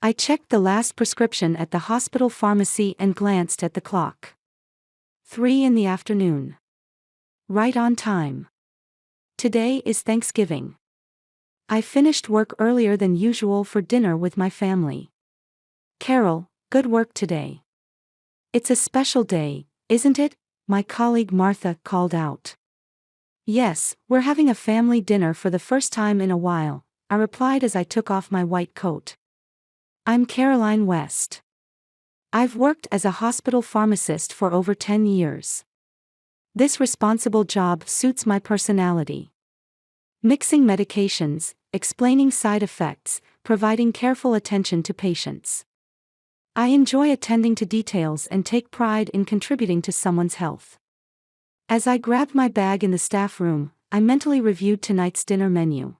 I checked the last prescription at the hospital pharmacy and glanced at the clock. 3 in the afternoon. Right on time. Today is Thanksgiving. I finished work earlier than usual for dinner with my family. Carol, good work today. It's a special day, isn't it? My colleague Martha called out. Yes, we're having a family dinner for the first time in a while, I replied as I took off my white coat. I'm Caroline West. I've worked as a hospital pharmacist for over 10 years. This responsible job suits my personality. Mixing medications, explaining side effects, providing careful attention to patients. I enjoy attending to details and take pride in contributing to someone's health. As I grabbed my bag in the staff room, I mentally reviewed tonight's dinner menu.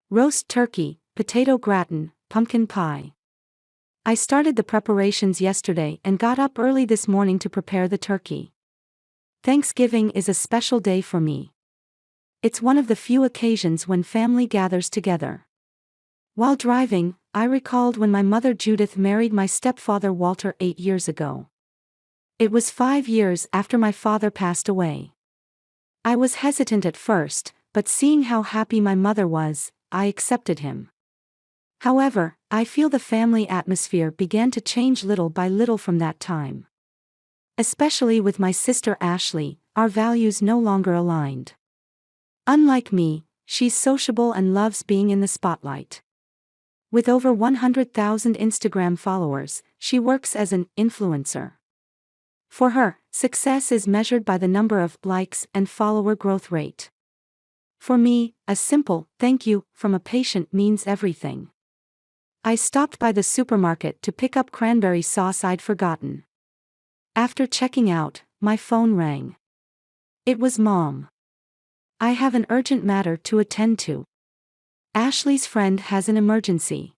Roast turkey, potato gratin, pumpkin pie. I started the preparations yesterday and got up early this morning to prepare the turkey. Thanksgiving is a special day for me. It's one of the few occasions when family gathers together. While driving, I recalled when my mother Judith married my stepfather Walter 8 years ago. It was 5 years after my father passed away. I was hesitant at first, but seeing how happy my mother was, I accepted him. However, I feel the family atmosphere began to change little by little from that time. Especially with my sister Ashley, our values no longer aligned. Unlike me, she's sociable and loves being in the spotlight. With over 100,000 Instagram followers, she works as an influencer. For her, success is measured by the number of likes and follower growth rate. For me, a simple thank you from a patient means everything. I stopped by the supermarket to pick up cranberry sauce I'd forgotten. After checking out, my phone rang. It was Mom. I have an urgent matter to attend to. Ashley's friend has an emergency.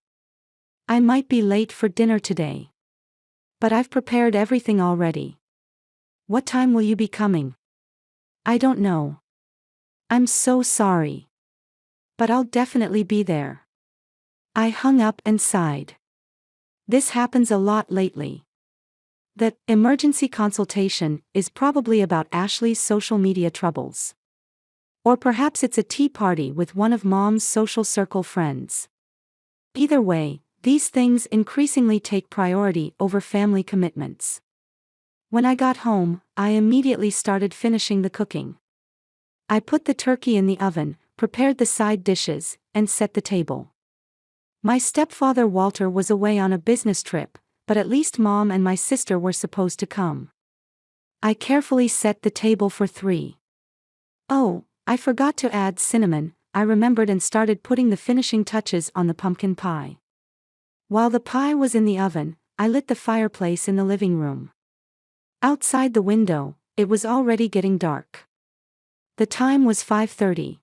I might be late for dinner today. But I've prepared everything already. What time will you be coming? I don't know. I'm so sorry. But I'll definitely be there. I hung up and sighed. This happens a lot lately. The emergency consultation is probably about Ashley's social media troubles. Or perhaps it's a tea party with one of Mom's social circle friends. Either way, these things increasingly take priority over family commitments. When I got home, I immediately started finishing the cooking. I put the turkey in the oven, prepared the side dishes, and set the table. My stepfather Walter was away on a business trip, but at least Mom and my sister were supposed to come. I carefully set the table for 3. Oh, I forgot to add cinnamon, I remembered, and started putting the finishing touches on the pumpkin pie. While the pie was in the oven, I lit the fireplace in the living room. Outside the window, it was already getting dark. The time was 5:30.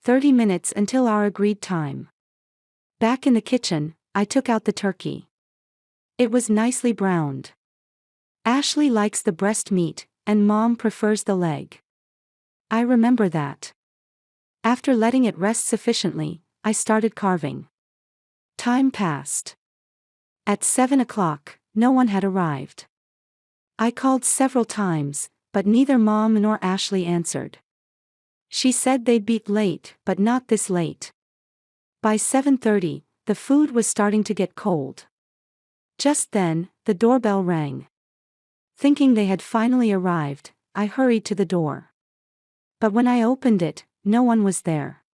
30 minutes until our agreed time. Back in the kitchen, I took out the turkey. It was nicely browned. Ashley likes the breast meat, and Mom prefers the leg. I remember that. After letting it rest sufficiently, I started carving. Time passed. At 7 o'clock, no one had arrived. I called several times, but neither Mom nor Ashley answered. She said they'd be late, but not this late. By 7:30, the food was starting to get cold. Just then, the doorbell rang. Thinking they had finally arrived, I hurried to the door. But when I opened it, no one was there.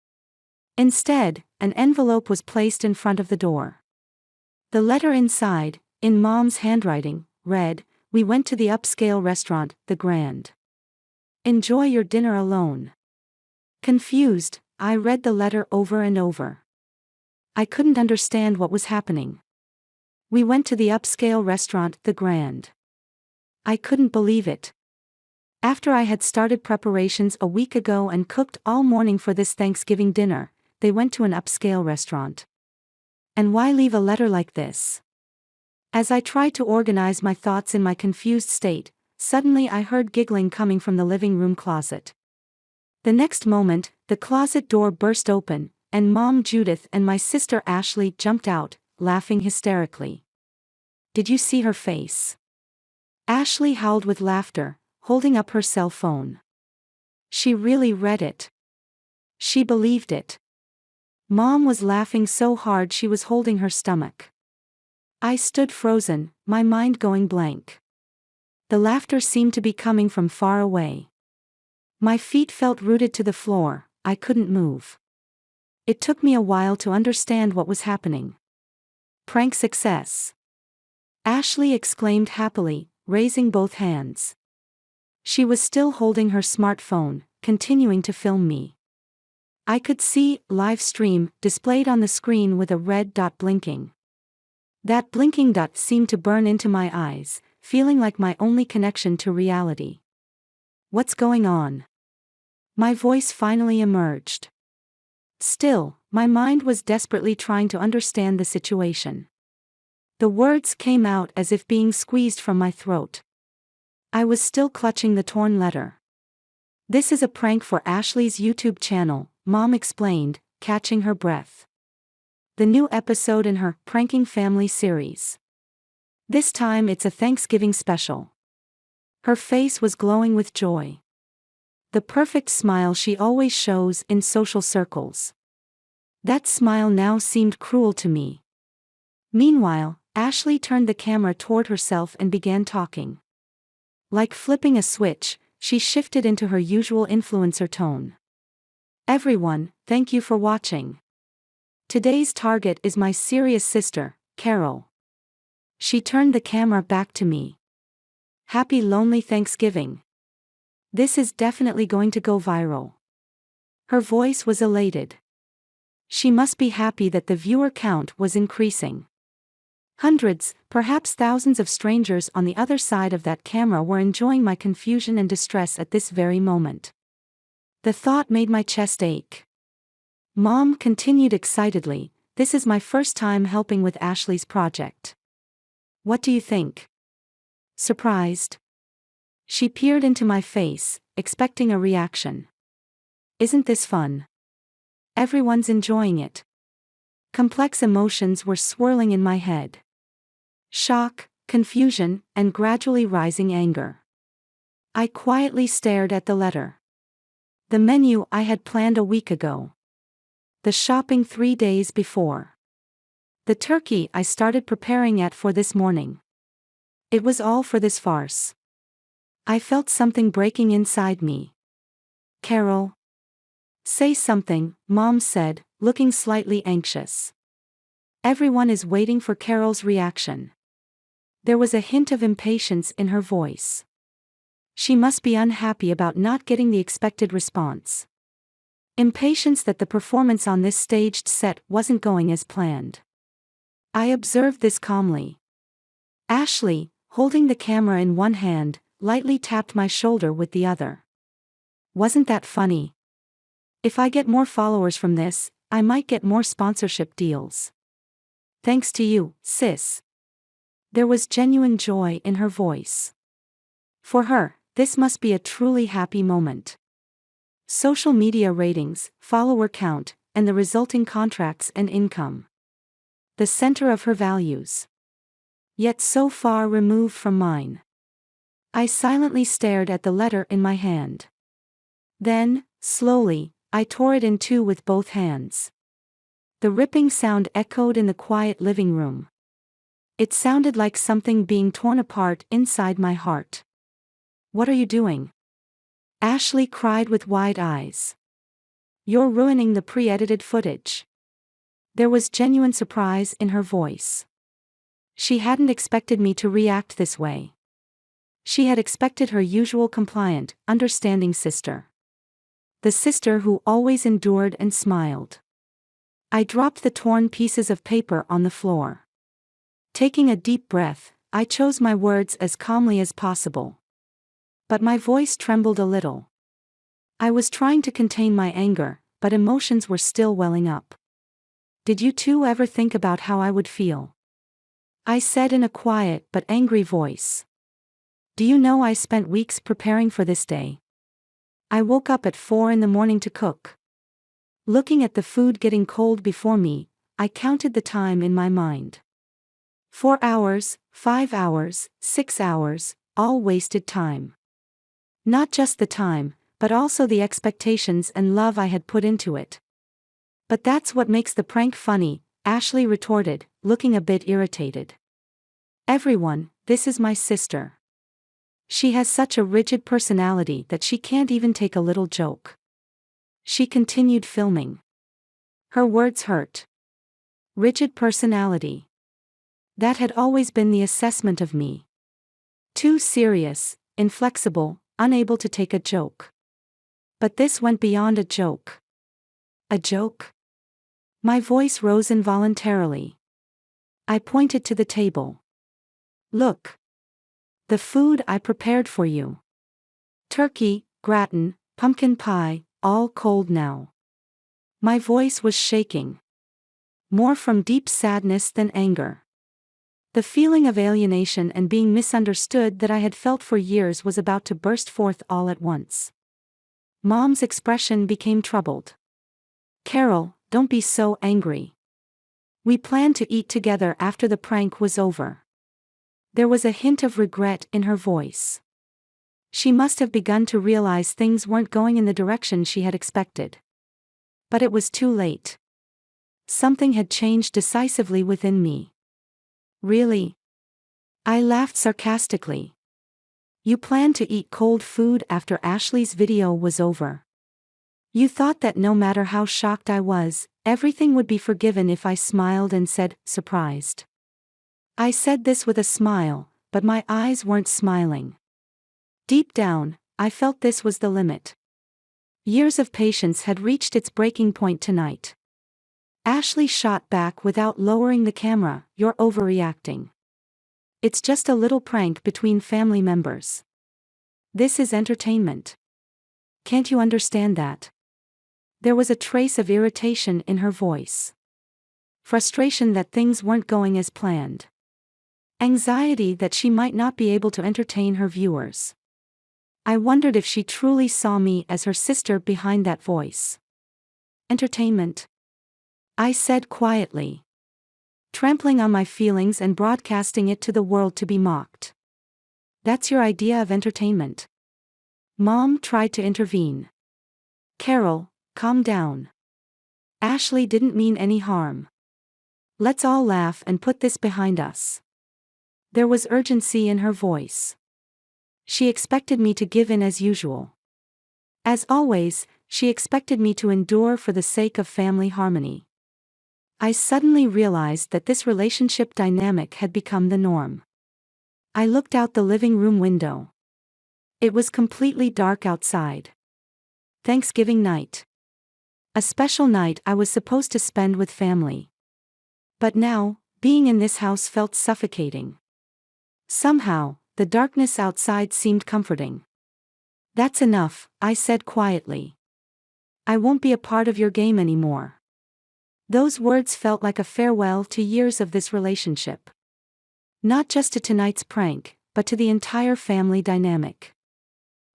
Instead, an envelope was placed in front of the door. The letter inside, in Mom's handwriting, read, "We went to the upscale restaurant, the Grand. Enjoy your dinner alone." Confused, I read the letter over and over. I couldn't understand what was happening. We went to the upscale restaurant, the Grand. I couldn't believe it. After I had started preparations a week ago and cooked all morning for this Thanksgiving dinner, they went to an upscale restaurant. And why leave a letter like this? As I tried to organize my thoughts in my confused state, suddenly I heard giggling coming from the living room closet. The next moment, the closet door burst open, and Mom Judith and my sister Ashley jumped out, laughing hysterically. Did you see her face? Ashley howled with laughter, holding up her cell phone. She really read it. She believed it. Mom was laughing so hard she was holding her stomach. I stood frozen, my mind going blank. The laughter seemed to be coming from far away. My feet felt rooted to the floor, I couldn't move. It took me a while to understand what was happening. Prank success. Ashley exclaimed happily, raising both hands. She was still holding her smartphone, continuing to film me. I could see live stream displayed on the screen with a red dot blinking. That blinking dot seemed to burn into my eyes, feeling like my only connection to reality. What's going on? My voice finally emerged. Still, my mind was desperately trying to understand the situation. The words came out as if being squeezed from my throat. I was still clutching the torn letter. This is a prank for Ashley's YouTube channel, Mom explained, catching her breath. The new episode in her Pranking Family series. This time it's a Thanksgiving special. Her face was glowing with joy. The perfect smile she always shows in social circles. That smile now seemed cruel to me. Meanwhile, Ashley turned the camera toward herself and began talking. Like flipping a switch, she shifted into her usual influencer tone. Everyone, thank you for watching. Today's target is my serious sister, Carol. She turned the camera back to me. Happy lonely Thanksgiving. This is definitely going to go viral. Her voice was elated. She must be happy that the viewer count was increasing. Hundreds, perhaps thousands of strangers on the other side of that camera were enjoying my confusion and distress at this very moment. The thought made my chest ache. Mom continued excitedly, this is my first time helping with Ashley's project. What do you think? Surprised? She peered into my face, expecting a reaction. Isn't this fun? Everyone's enjoying it. Complex emotions were swirling in my head. Shock, confusion, and gradually rising anger. I quietly stared at the letter. The menu I had planned a week ago. The shopping 3 days before. The turkey I started preparing for this morning. It was all for this farce. I felt something breaking inside me. Carol. Say something, Mom said, looking slightly anxious. Everyone is waiting for Carol's reaction. There was a hint of impatience in her voice. She must be unhappy about not getting the expected response. Impatience that the performance on this staged set wasn't going as planned. I observed this calmly. Ashley, holding the camera in one hand, lightly tapped my shoulder with the other. Wasn't that funny? If I get more followers from this, I might get more sponsorship deals. Thanks to you, sis. There was genuine joy in her voice. For her, this must be a truly happy moment. Social media ratings, follower count, and the resulting contracts and income. The center of her values. Yet so far removed from mine. I silently stared at the letter in my hand. Then, slowly, I tore it in two with both hands. The ripping sound echoed in the quiet living room. It sounded like something being torn apart inside my heart. What are you doing? Ashley cried with wide eyes. You're ruining the pre-edited footage. There was genuine surprise in her voice. She hadn't expected me to react this way. She had expected her usual compliant, understanding sister. The sister who always endured and smiled. I dropped the torn pieces of paper on the floor. Taking a deep breath, I chose my words as calmly as possible. But my voice trembled a little. I was trying to contain my anger, but emotions were still welling up. Did you two ever think about how I would feel? I said in a quiet but angry voice. Do you know I spent weeks preparing for this day? I woke up at 4 in the morning to cook. Looking at the food getting cold before me, I counted the time in my mind. 4 hours, 5 hours, 6 hours, all wasted time. Not just the time, but also the expectations and love I had put into it. But that's what makes the prank funny, Ashley retorted, looking a bit irritated. Everyone, this is my sister. She has such a rigid personality that she can't even take a little joke. She continued filming. Her words hurt. Rigid personality. That had always been the assessment of me. Too serious, inflexible, unable to take a joke. But this went beyond a joke. A joke? My voice rose involuntarily. I pointed to the table. Look. The food I prepared for you. Turkey, gratin, pumpkin pie, all cold now. My voice was shaking. More from deep sadness than anger. The feeling of alienation and being misunderstood that I had felt for years was about to burst forth all at once. Mom's expression became troubled. Carol, don't be so angry. We planned to eat together after the prank was over. There was a hint of regret in her voice. She must have begun to realize things weren't going in the direction she had expected. But it was too late. Something had changed decisively within me. Really? I laughed sarcastically. You planned to eat cold food after Ashley's video was over. You thought that no matter how shocked I was, everything would be forgiven if I smiled and said, surprised. I said this with a smile, but my eyes weren't smiling. Deep down, I felt this was the limit. Years of patience had reached its breaking point tonight. Ashley shot back without lowering the camera, you're overreacting. It's just a little prank between family members. This is entertainment. Can't you understand that? There was a trace of irritation in her voice. Frustration that things weren't going as planned. Anxiety that she might not be able to entertain her viewers. I wondered if she truly saw me as her sister behind that voice. Entertainment? I said quietly. Trampling on my feelings and broadcasting it to the world to be mocked. That's your idea of entertainment? Mom tried to intervene. Carol, calm down. Ashley didn't mean any harm. Let's all laugh and put this behind us. There was urgency in her voice. She expected me to give in as usual. As always, she expected me to endure for the sake of family harmony. I suddenly realized that this relationship dynamic had become the norm. I looked out the living room window. It was completely dark outside. Thanksgiving night. A special night I was supposed to spend with family. But now, being in this house felt suffocating. Somehow, the darkness outside seemed comforting. That's enough, I said quietly. I won't be a part of your game anymore. Those words felt like a farewell to years of this relationship. Not just to tonight's prank, but to the entire family dynamic.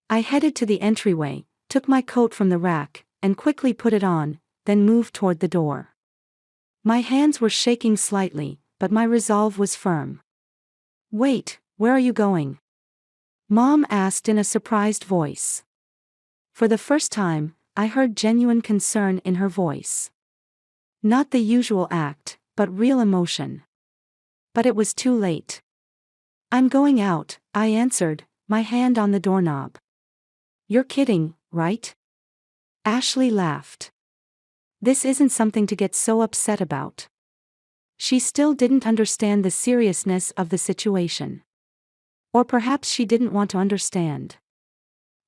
I headed to the entryway, took my coat from the rack, and quickly put it on, then moved toward the door. My hands were shaking slightly, but my resolve was firm. Wait, where are you going? Mom asked in a surprised voice. For the first time, I heard genuine concern in her voice. Not the usual act, but real emotion. But it was too late. I'm going out, I answered, my hand on the doorknob. You're kidding, right? Ashley laughed. This isn't something to get so upset about. She still didn't understand the seriousness of the situation. Or perhaps she didn't want to understand.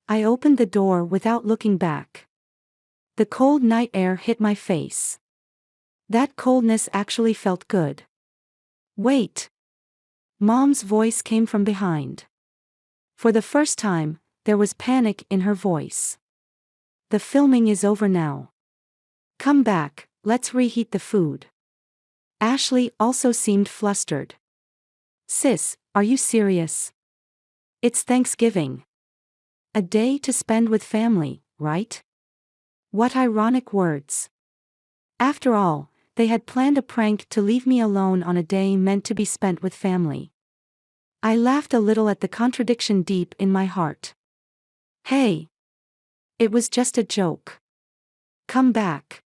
I opened the door without looking back. The cold night air hit my face. That coldness actually felt good. Wait. Mom's voice came from behind. For the first time, there was panic in her voice. The filming is over now. Come back, let's reheat the food. Ashley also seemed flustered. Sis, are you serious? It's Thanksgiving. A day to spend with family, right? What ironic words. After all, They had planned a prank to leave me alone on a day meant to be spent with family. I laughed a little at the contradiction deep in my heart. Hey! It was just a joke. Come back.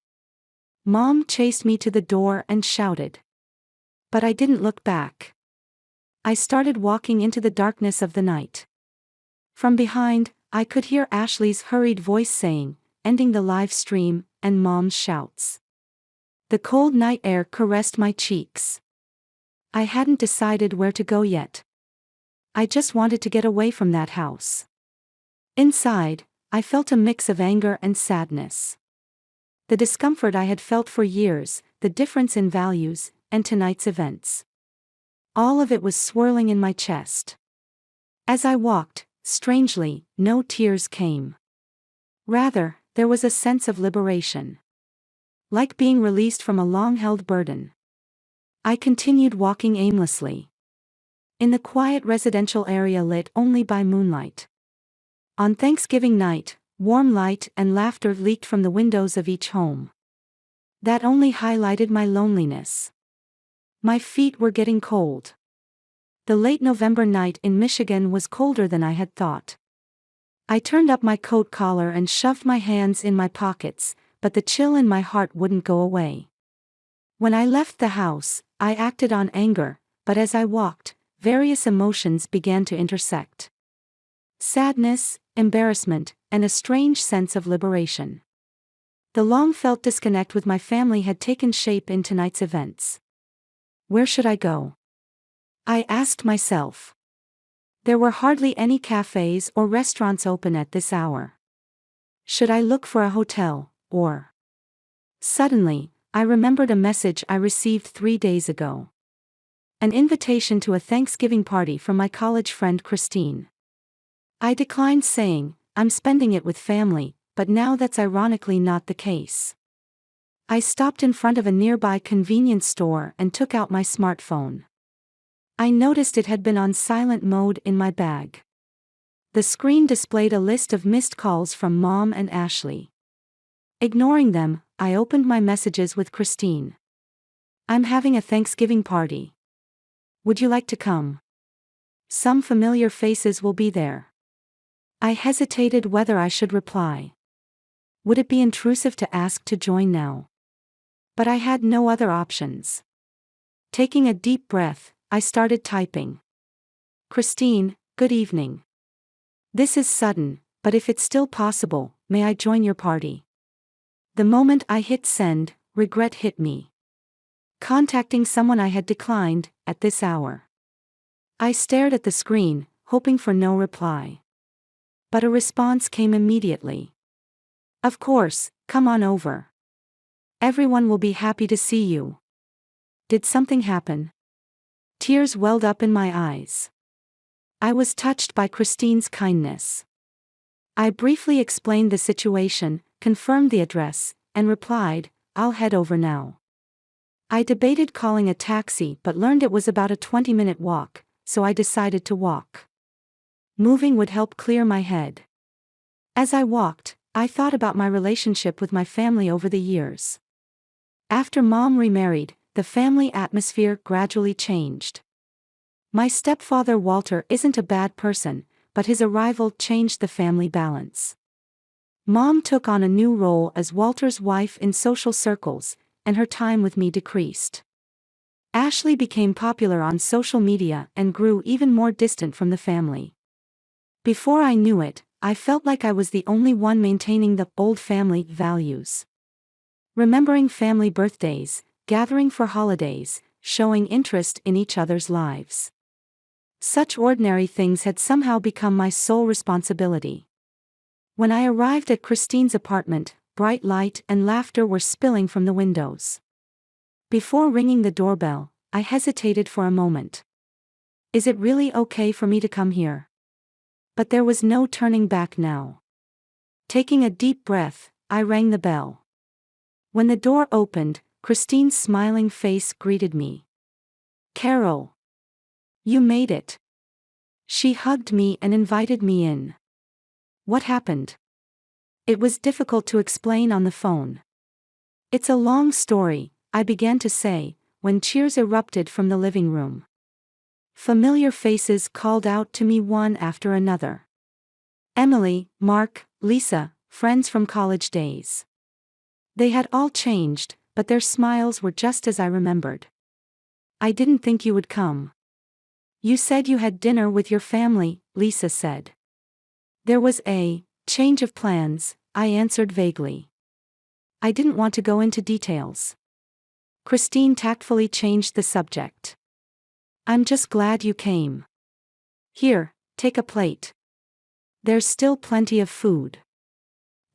Mom chased me to the door and shouted. But I didn't look back. I started walking into the darkness of the night. From behind, I could hear Ashley's hurried voice saying, ending the live stream, and Mom's shouts. The cold night air caressed my cheeks. I hadn't decided where to go yet. I just wanted to get away from that house. Inside, I felt a mix of anger and sadness. The discomfort I had felt for years, the difference in values, and tonight's events. All of it was swirling in my chest. As I walked, strangely, no tears came. Rather, there was a sense of liberation. Like being released from a long-held burden. I continued walking aimlessly. In the quiet residential area lit only by moonlight. On Thanksgiving night, warm light and laughter leaked from the windows of each home. That only highlighted my loneliness. My feet were getting cold. The late November night in Michigan was colder than I had thought. I turned up my coat collar and shoved my hands in my pockets, but the chill in my heart wouldn't go away. When I left the house, I acted on anger, but as I walked, various emotions began to intersect. Sadness, embarrassment, and a strange sense of liberation. The long-felt disconnect with my family had taken shape in tonight's events. Where should I go? I asked myself. There were hardly any cafes or restaurants open at this hour. Should I look for a hotel, or... Suddenly, I remembered a message I received 3 days ago. An invitation to a Thanksgiving party from my college friend Christine. I declined saying, I'm spending it with family, but now that's ironically not the case. I stopped in front of a nearby convenience store and took out my smartphone. I noticed it had been on silent mode in my bag. The screen displayed a list of missed calls from Mom and Ashley. Ignoring them, I opened my messages with Christine. I'm having a Thanksgiving party. Would you like to come? Some familiar faces will be there. I hesitated whether I should reply. Would it be intrusive to ask to join now? But I had no other options. Taking a deep breath, I started typing. Christine, good evening. This is sudden, but if it's still possible, may I join your party? The moment I hit send, regret hit me. Contacting someone I had declined, at this hour. I stared at the screen, hoping for no reply. But a response came immediately. Of course, come on over. Everyone will be happy to see you. Did something happen? Tears welled up in my eyes. I was touched by Christine's kindness. I briefly explained the situation, confirmed the address, and replied, I'll head over now. I debated calling a taxi but learned it was about a 20-minute walk, so I decided to walk. Moving would help clear my head. As I walked, I thought about my relationship with my family over the years. After Mom remarried, the family atmosphere gradually changed. My stepfather Walter isn't a bad person, but his arrival changed the family balance. Mom took on a new role as Walter's wife in social circles, and her time with me decreased. Ashley became popular on social media and grew even more distant from the family. Before I knew it, I felt like I was the only one maintaining the old family values. Remembering family birthdays, gathering for holidays, showing interest in each other's lives. Such ordinary things had somehow become my sole responsibility. When I arrived at Christine's apartment, bright light and laughter were spilling from the windows. Before ringing the doorbell, I hesitated for a moment. Is it really okay for me to come here? But there was no turning back now. Taking a deep breath, I rang the bell. When the door opened, Christine's smiling face greeted me. Carol. You made it. She hugged me and invited me in. What happened? It was difficult to explain on the phone. It's a long story, I began to say, when cheers erupted from the living room. Familiar faces called out to me one after another. Emily, Mark, Lisa, friends from college days. They had all changed, but their smiles were just as I remembered. I didn't think you would come. You said you had dinner with your family, Lisa said. There was a change of plans, I answered vaguely. I didn't want to go into details. Christine tactfully changed the subject. I'm just glad you came. Here, take a plate. There's still plenty of food.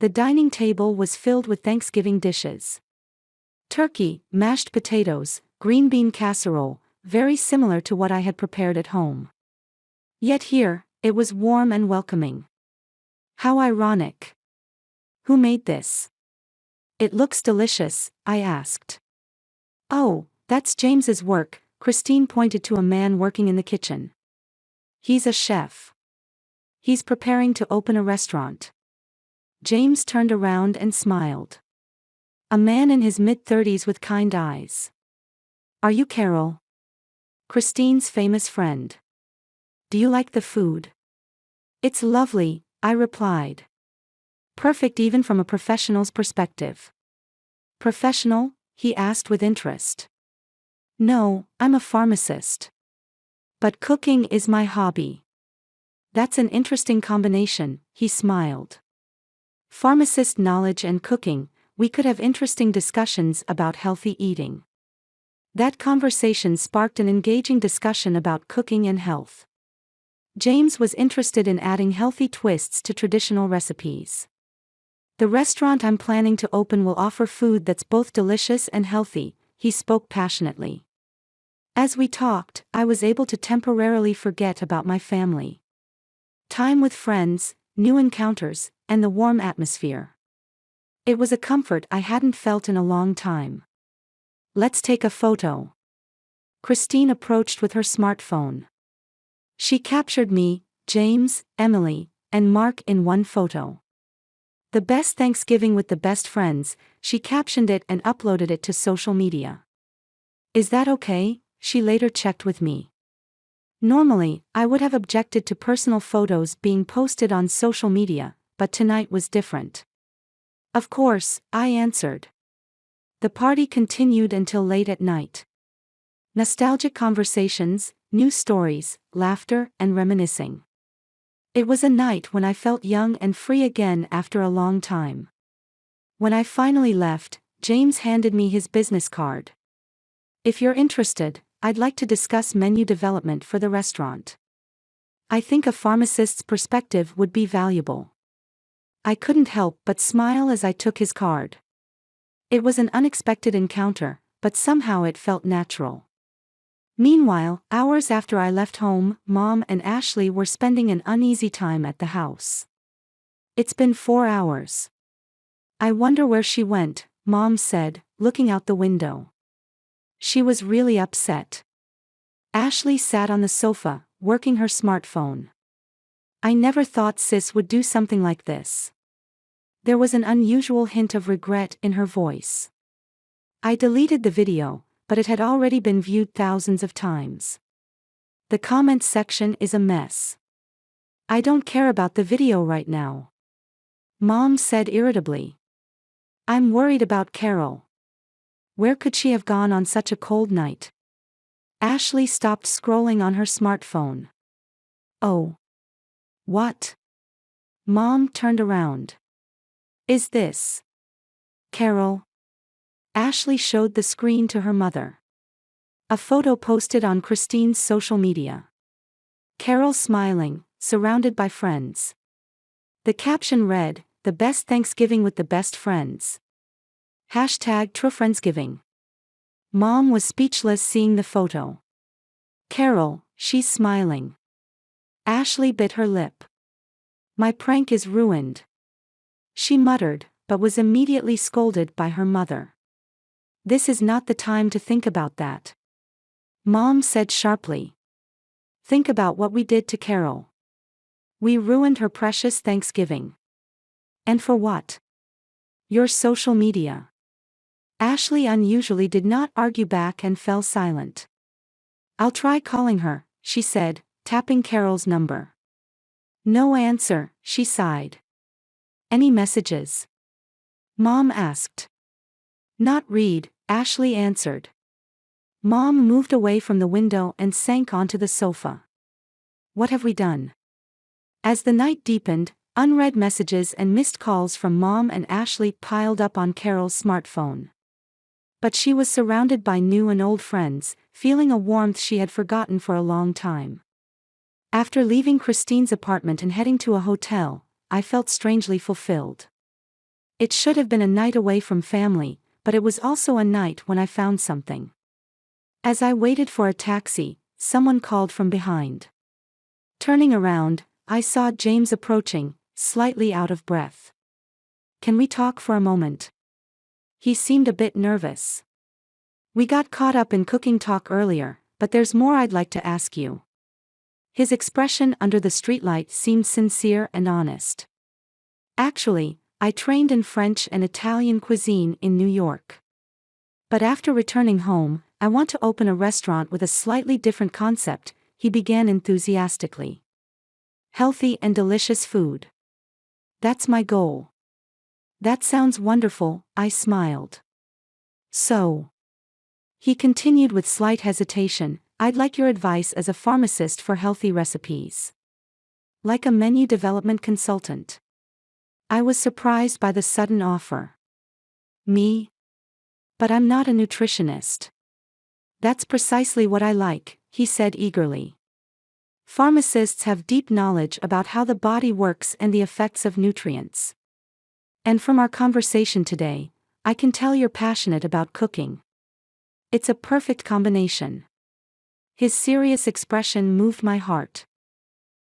The dining table was filled with Thanksgiving dishes. Turkey, mashed potatoes, green bean casserole, very similar to what I had prepared at home. Yet here, it was warm and welcoming. How ironic. Who made this? It looks delicious, I asked. Oh, that's James's work, Christine pointed to a man working in the kitchen. He's a chef. He's preparing to open a restaurant. James turned around and smiled. A man in his mid-30s with kind eyes. Are you Carol? Christine's famous friend. Do you like the food? It's lovely, I replied. Perfect even from a professional's perspective. Professional? He asked with interest. No, I'm a pharmacist. But cooking is my hobby. That's an interesting combination, he smiled. Pharmacist knowledge and cooking, we could have interesting discussions about healthy eating. That conversation sparked an engaging discussion about cooking and health. James was interested in adding healthy twists to traditional recipes. The restaurant I'm planning to open will offer food that's both delicious and healthy, he spoke passionately. As we talked, I was able to temporarily forget about my family. Time with friends, new encounters, and the warm atmosphere. It was a comfort I hadn't felt in a long time. Let's take a photo. Christine approached with her smartphone. She captured me, James, Emily, and Mark in one photo. The best Thanksgiving with the best friends, she captioned it and uploaded it to social media. Is that okay? She later checked with me. Normally, I would have objected to personal photos being posted on social media, but tonight was different. Of course, I answered. The party continued until late at night. Nostalgic conversations, new stories, laughter, and reminiscing. It was a night when I felt young and free again after a long time. When I finally left, James handed me his business card. If you're interested, I'd like to discuss menu development for the restaurant. I think a pharmacist's perspective would be valuable. I couldn't help but smile as I took his card. It was an unexpected encounter, but somehow it felt natural. Meanwhile, hours after I left home, Mom and Ashley were spending an uneasy time at the house. It's been 4 hours. I wonder where she went, Mom said, looking out the window. She was really upset. Ashley sat on the sofa, working her smartphone. I never thought Sis would do something like this. There was an unusual hint of regret in her voice. I deleted the video, but it had already been viewed thousands of times. The comments section is a mess. I don't care about the video right now. Mom said irritably. I'm worried about Carol. Where could she have gone on such a cold night? Ashley stopped scrolling on her smartphone. Oh. What? Mom turned around. Is this Carol? Ashley showed the screen to her mother. A photo posted on Christine's social media. Carol smiling, surrounded by friends. The caption read, "The best Thanksgiving with the best friends." #TrueFriendsgiving. Mom was speechless seeing the photo. Carol, she's smiling. Ashley bit her lip. My prank is ruined. She muttered, but was immediately scolded by her mother. This is not the time to think about that. Mom said sharply. Think about what we did to Carol. We ruined her precious Thanksgiving. And for what? Your social media. Ashley unusually did not argue back and fell silent. "I'll try calling her," she said, tapping Carol's number. "No answer," she sighed. "Any messages?" Mom asked. "Not read," Ashley answered. Mom moved away from the window and sank onto the sofa. "What have we done?" As the night deepened, unread messages and missed calls from Mom and Ashley piled up on Carol's smartphone. But she was surrounded by new and old friends, feeling a warmth she had forgotten for a long time. After leaving Christine's apartment and heading to a hotel, I felt strangely fulfilled. It should have been a night away from family, but it was also a night when I found something. As I waited for a taxi, someone called from behind. Turning around, I saw James approaching, slightly out of breath. "Can we talk for a moment?" He seemed a bit nervous. "We got caught up in cooking talk earlier, but there's more I'd like to ask you." His expression under the streetlight seemed sincere and honest. "Actually, I trained in French and Italian cuisine in New York. But after returning home, I want to open a restaurant with a slightly different concept," he began enthusiastically. "Healthy and delicious food. That's my goal." "That sounds wonderful," I smiled. "So," he continued with slight hesitation, "I'd like your advice as a pharmacist for healthy recipes. Like a menu development consultant." I was surprised by the sudden offer. "Me? But I'm not a nutritionist." "That's precisely what I like," he said eagerly. "Pharmacists have deep knowledge about how the body works and the effects of nutrients. And from our conversation today, I can tell you're passionate about cooking. It's a perfect combination." His serious expression moved my heart.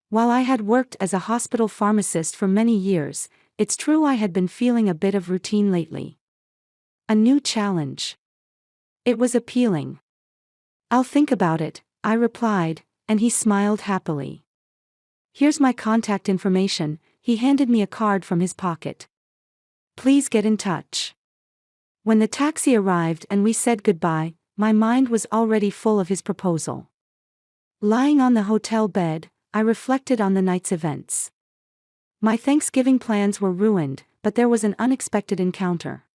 While I had worked as a hospital pharmacist for many years, it's true I had been feeling a bit of routine lately. A new challenge. It was appealing. "I'll think about it," I replied, and he smiled happily. "Here's my contact information," he handed me a card from his pocket. "Please get in touch." When the taxi arrived and we said goodbye, my mind was already full of his proposal. Lying on the hotel bed, I reflected on the night's events. My Thanksgiving plans were ruined, but there was an unexpected encounter.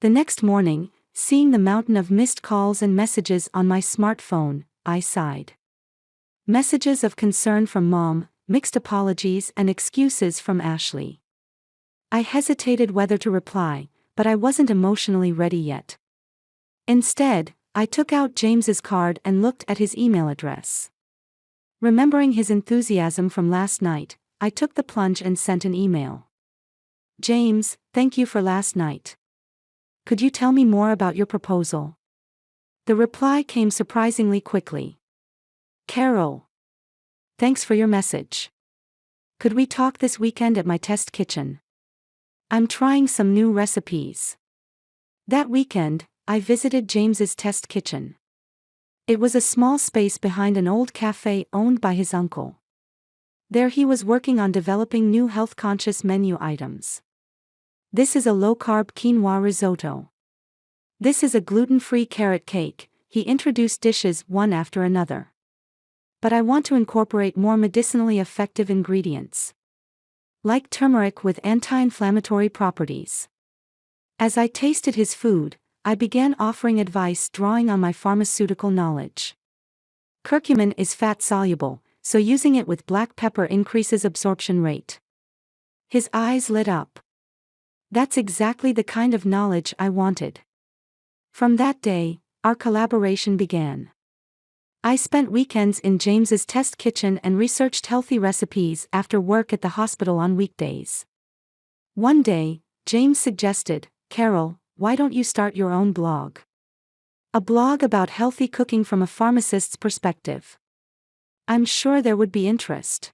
The next morning, seeing the mountain of missed calls and messages on my smartphone, I sighed. Messages of concern from Mom, mixed apologies and excuses from Ashley. I hesitated whether to reply, but I wasn't emotionally ready yet. Instead, I took out James's card and looked at his email address. Remembering his enthusiasm from last night, I took the plunge and sent an email. "James, thank you for last night. Could you tell me more about your proposal?" The reply came surprisingly quickly. "Carol. Thanks for your message. Could we talk this weekend at my test kitchen? I'm trying some new recipes." That weekend, I visited James's test kitchen. It was a small space behind an old cafe owned by his uncle. There he was working on developing new health-conscious menu items. "This is a low-carb quinoa risotto. This is a gluten-free carrot cake," he introduced dishes one after another. "But I want to incorporate more medicinally effective ingredients. Like turmeric with anti-inflammatory properties." As I tasted his food, I began offering advice drawing on my pharmaceutical knowledge. "Curcumin is fat-soluble, so using it with black pepper increases absorption rate." His eyes lit up. That's exactly the kind of knowledge I wanted. From that day, our collaboration began. I spent weekends in James's test kitchen and researched healthy recipes after work at the hospital on weekdays. One day, James suggested, "Carol, why don't you start your own blog? A blog about healthy cooking from a pharmacist's perspective. I'm sure there would be interest."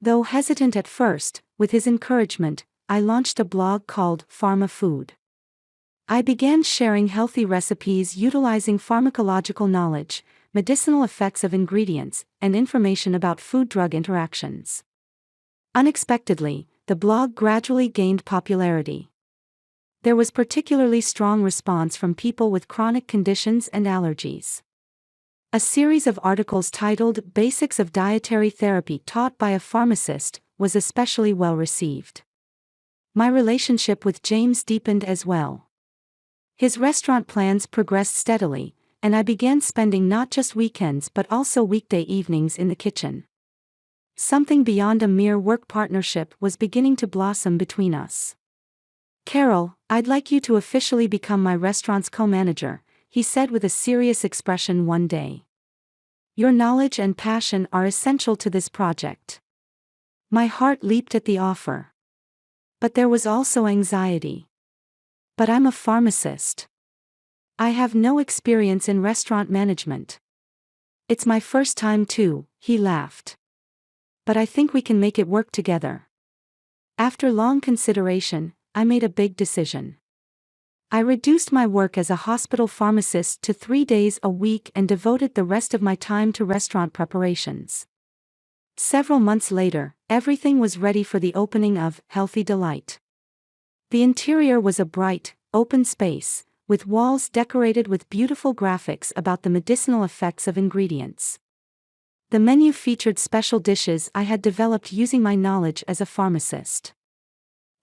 Though hesitant at first, with his encouragement, I launched a blog called Pharma Food. I began sharing healthy recipes utilizing pharmacological knowledge, medicinal effects of ingredients, and information about food-drug interactions. Unexpectedly, the blog gradually gained popularity. There was particularly strong response from people with chronic conditions and allergies. A series of articles titled Basics of Dietary Therapy Taught by a Pharmacist was especially well received. My relationship with James deepened as well. His restaurant plans progressed steadily, and I began spending not just weekends but also weekday evenings in the kitchen. Something beyond a mere work partnership was beginning to blossom between us. "Carol, I'd like you to officially become my restaurant's co-manager," he said with a serious expression one day. "Your knowledge and passion are essential to this project." My heart leaped at the offer. But there was also anxiety. "But I'm a pharmacist. I have no experience in restaurant management." "It's my first time too," he laughed. "But I think we can make it work together." After long consideration, I made a big decision. I reduced my work as a hospital pharmacist to 3 days a week and devoted the rest of my time to restaurant preparations. Several months later, everything was ready for the opening of Healthy Delight. The interior was a bright, open space, with walls decorated with beautiful graphics about the medicinal effects of ingredients. The menu featured special dishes I had developed using my knowledge as a pharmacist.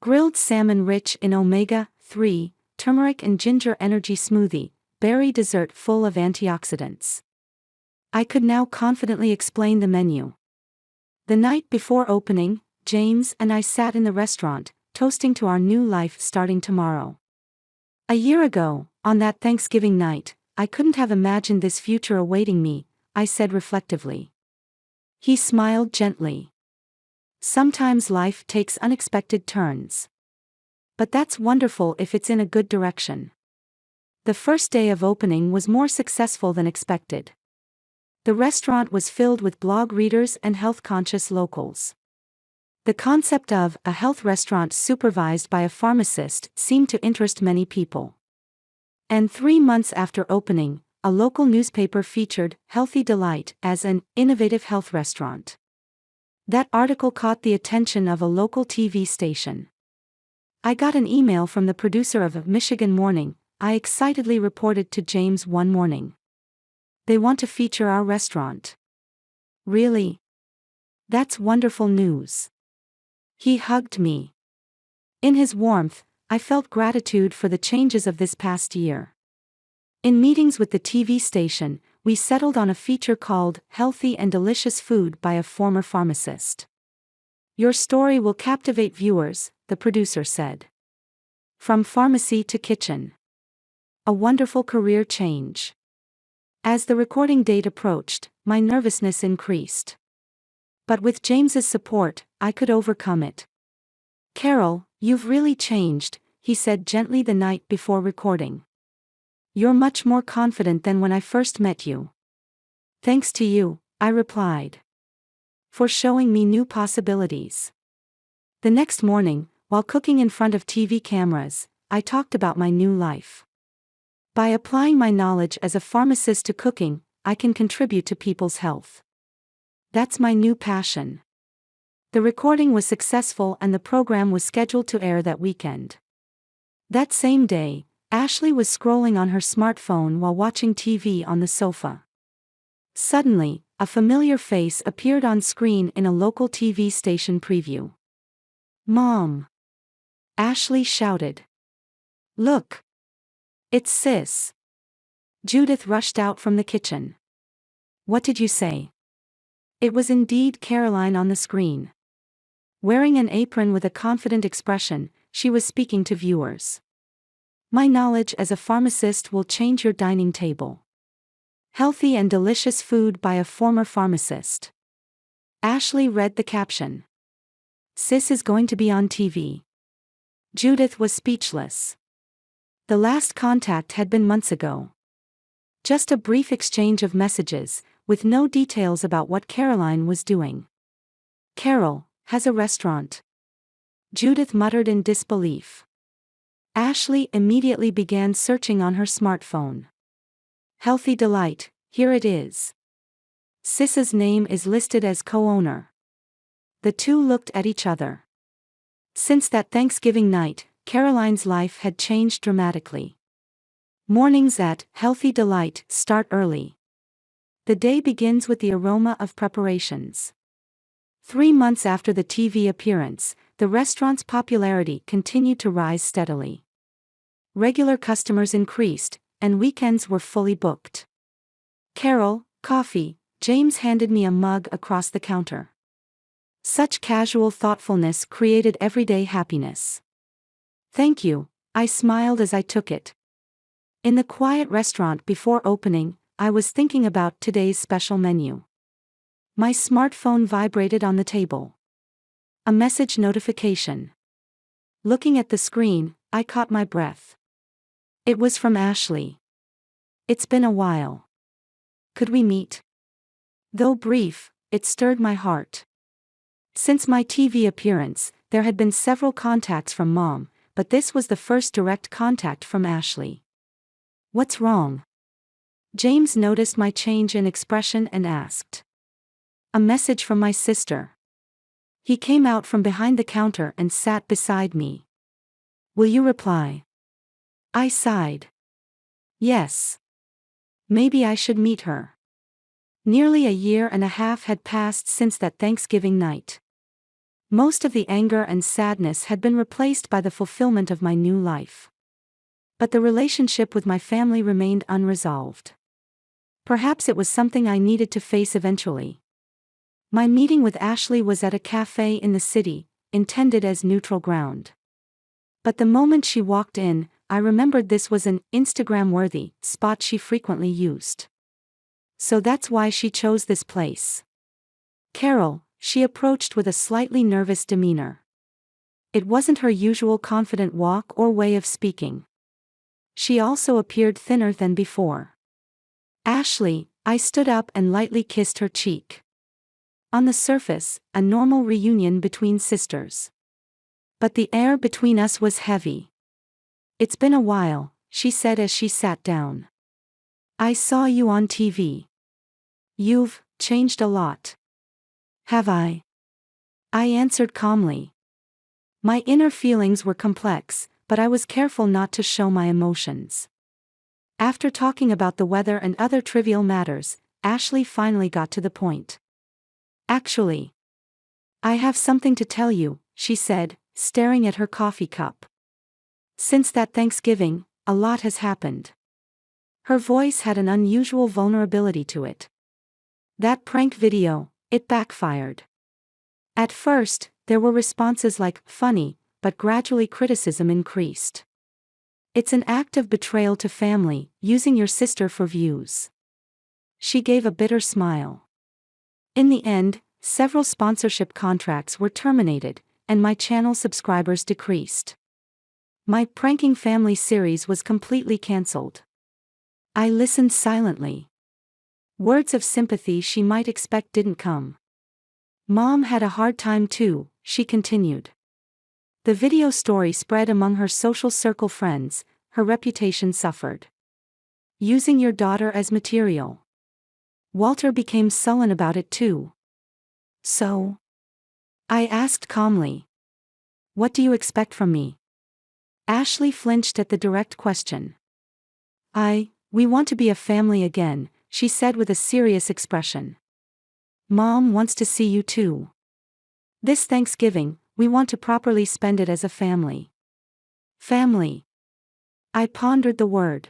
Grilled salmon rich in omega-3, turmeric and ginger energy smoothie, berry dessert full of antioxidants. I could now confidently explain the menu. The night before opening, James and I sat in the restaurant, toasting to our new life starting tomorrow. A year ago, on that Thanksgiving night, I couldn't have imagined this future awaiting me, I said reflectively. He smiled gently. "Sometimes life takes unexpected turns. But that's wonderful if it's in a good direction." The first day of opening was more successful than expected. The restaurant was filled with blog readers and health-conscious locals. The concept of a health restaurant supervised by a pharmacist seemed to interest many people. And 3 months after opening, a local newspaper featured Healthy Delight as an innovative health restaurant. That article caught the attention of a local TV station. I got an email from the producer of Michigan Morning, I excitedly reported to James one morning. "They want to feature our restaurant." "Really? That's wonderful news." He hugged me. In his warmth, I felt gratitude for the changes of this past year. In meetings with the TV station, we settled on a feature called Healthy and Delicious Food by a Former Pharmacist. "Your story will captivate viewers," the producer said. "From pharmacy to kitchen. A wonderful career change." As the recording date approached, my nervousness increased. But with James's support, I could overcome it. "Carol, you've really changed," he said gently the night before recording. "You're much more confident than when I first met you." "Thanks to you," I replied. "For showing me new possibilities." The next morning, while cooking in front of TV cameras, I talked about my new life. "By applying my knowledge as a pharmacist to cooking, I can contribute to people's health. That's my new passion." The recording was successful and the program was scheduled to air that weekend. That same day, Ashley was scrolling on her smartphone while watching TV on the sofa. Suddenly, a familiar face appeared on screen in a local TV station preview. "Mom!" Ashley shouted. "Look! It's Sis." Judith rushed out from the kitchen. "What did you say?" It was indeed Caroline on the screen. Wearing an apron with a confident expression, she was speaking to viewers. "My knowledge as a pharmacist will change your dining table. Healthy and delicious food by a former pharmacist." Ashley read the caption. "Sis is going to be on TV." Judith was speechless. The last contact had been months ago. Just a brief exchange of messages, with no details about what Caroline was doing. "Carol has a restaurant," Judith muttered in disbelief. Ashley immediately began searching on her smartphone. "Healthy Delight, here it is. Sis's name is listed as co-owner." The two looked at each other. Since that Thanksgiving night, Caroline's life had changed dramatically. Mornings at Healthy Delight start early. The day begins with the aroma of preparations. 3 months after the TV appearance, the restaurant's popularity continued to rise steadily. Regular customers increased, and weekends were fully booked. "Carol, coffee," James handed me a mug across the counter. Such casual thoughtfulness created everyday happiness. "Thank you," I smiled as I took it. In the quiet restaurant before opening, I was thinking about today's special menu. My smartphone vibrated on the table. A message notification. Looking at the screen, I caught my breath. It was from Ashley. "It's been a while. Could we meet?" Though brief, it stirred my heart. Since my TV appearance, there had been several contacts from Mom, but this was the first direct contact from Ashley. "What's wrong?" James noticed my change in expression and asked. "A message from my sister." He came out from behind the counter and sat beside me. "Will you reply?" I sighed. "Yes. Maybe I should meet her." Nearly a year and a half had passed since that Thanksgiving night. Most of the anger and sadness had been replaced by the fulfillment of my new life. But the relationship with my family remained unresolved. Perhaps it was something I needed to face eventually. My meeting with Ashley was at a cafe in the city, intended as neutral ground. But the moment she walked in, I remembered this was an Instagram-worthy spot she frequently used. So that's why she chose this place. "Carol," she approached with a slightly nervous demeanor. It wasn't her usual confident walk or way of speaking. She also appeared thinner than before. "Ashley," I stood up and lightly kissed her cheek. On the surface, a normal reunion between sisters. But the air between us was heavy. "It's been a while," she said as she sat down. "I saw you on TV. You've changed a lot." "Have I?" I answered calmly. My inner feelings were complex, but I was careful not to show my emotions. After talking about the weather and other trivial matters, Ashley finally got to the point. "Actually, I have something to tell you," she said, staring at her coffee cup. "Since that Thanksgiving, a lot has happened." Her voice had an unusual vulnerability to it. "That prank video, it backfired." At first, there were responses like, "Funny," but gradually criticism increased. "It's an act of betrayal to family, using your sister for views." She gave a bitter smile. In the end, several sponsorship contracts were terminated, and my channel subscribers decreased. My Pranking Family series was completely cancelled. I listened silently. Words of sympathy she might expect didn't come. "Mom had a hard time too," she continued. The video story spread among her social circle friends, her reputation suffered. "Using your daughter as material." Walter became sullen about it too. "So?" I asked calmly. "What do you expect from me?" Ashley flinched at the direct question. We want to be a family again," she said with a serious expression. "Mom wants to see you too. This Thanksgiving, we want to properly spend it as a family." Family. I pondered the word.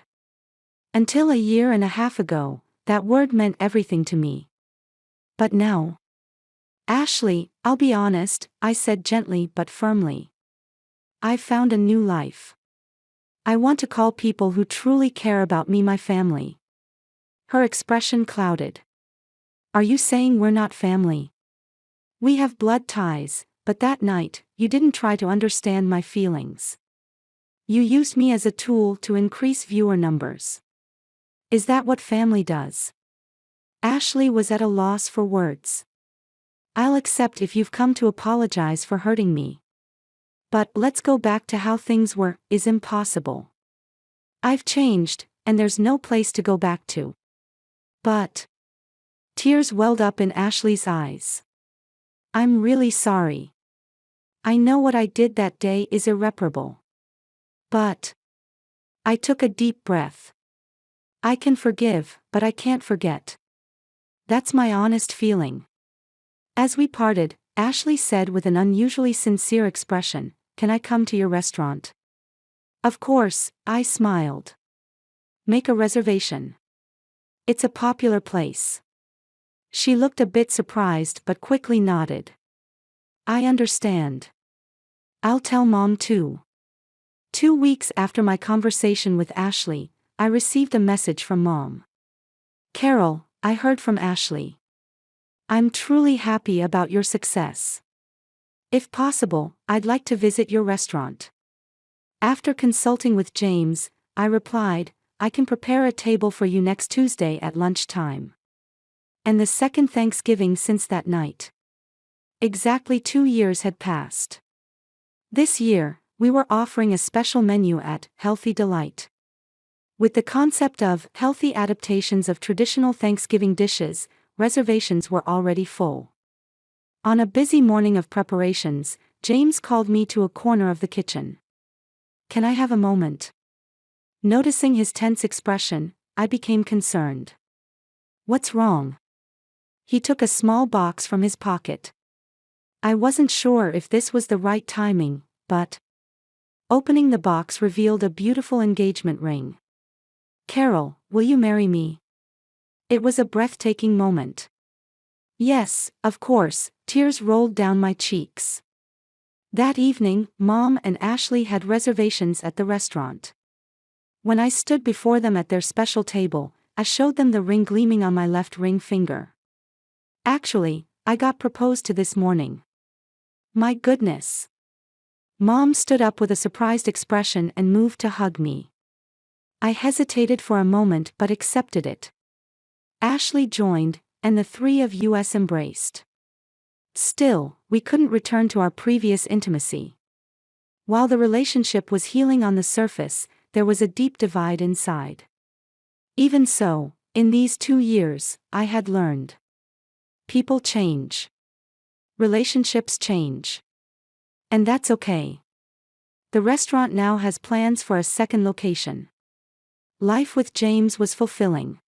Until a year and a half ago, that word meant everything to me. But now? "Ashley, I'll be honest," I said gently but firmly. "I've found a new life. I want to call people who truly care about me my family." Her expression clouded. "Are you saying we're not family?" "We have blood ties, but that night, you didn't try to understand my feelings. You used me as a tool to increase viewer numbers." "Is that what family does?" Ashley was at a loss for words. "I'll accept if you've come to apologize for hurting me. But let's go back to how things were, is impossible. I've changed, and there's no place to go back to." "But..." Tears welled up in Ashley's eyes. "I'm really sorry. I know what I did that day is irreparable. But I took a deep breath. I can forgive, but I can't forget. That's my honest feeling. As we parted, Ashley said with an unusually sincere expression, "Can I come to your restaurant?" Of course, I smiled. "Make a reservation. It's a popular place." She looked a bit surprised but quickly nodded. "I understand. I'll tell Mom too." 2 weeks after my conversation with Ashley, I received a message from Mom. "Carol, I heard from Ashley. I'm truly happy about your success. If possible, I'd like to visit your restaurant." After consulting with James, I replied, "I can prepare a table for you next Tuesday at lunchtime." And the second Thanksgiving since that night. Exactly 2 years had passed. This year, we were offering a special menu at Healthy Delight. With the concept of healthy adaptations of traditional Thanksgiving dishes, reservations were already full. On a busy morning of preparations, James called me to a corner of the kitchen. "Can I have a moment?" Noticing his tense expression, I became concerned. "What's wrong?" He took a small box from his pocket. I wasn't sure if this was the right timing, but opening the box revealed a beautiful engagement ring. "Carol, will you marry me?" It was a breathtaking moment. Yes, of course, tears rolled down my cheeks. That evening, Mom and Ashley had reservations at the restaurant. When I stood before them at their special table, I showed them the ring gleaming on my left ring finger. "Actually, I got proposed to this morning." My goodness. Mom stood up with a surprised expression and moved to hug me. I hesitated for a moment but accepted it. Ashley joined, and the three of us embraced. Still, we couldn't return to our previous intimacy. While the relationship was healing on the surface, there was a deep divide inside. Even so, in these 2 years, I had learned. People change. Relationships change. And that's okay. The restaurant now has plans for a second location. Life with James was fulfilling.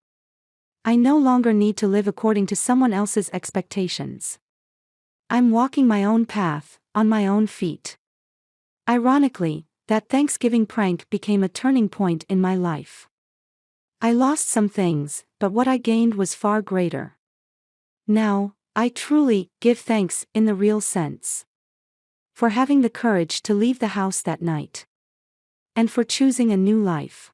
I no longer need to live according to someone else's expectations. I'm walking my own path, on my own feet. Ironically, that Thanksgiving prank became a turning point in my life. I lost some things, but what I gained was far greater. Now, I truly give thanks in the real sense. For having the courage to leave the house that night. And for choosing a new life.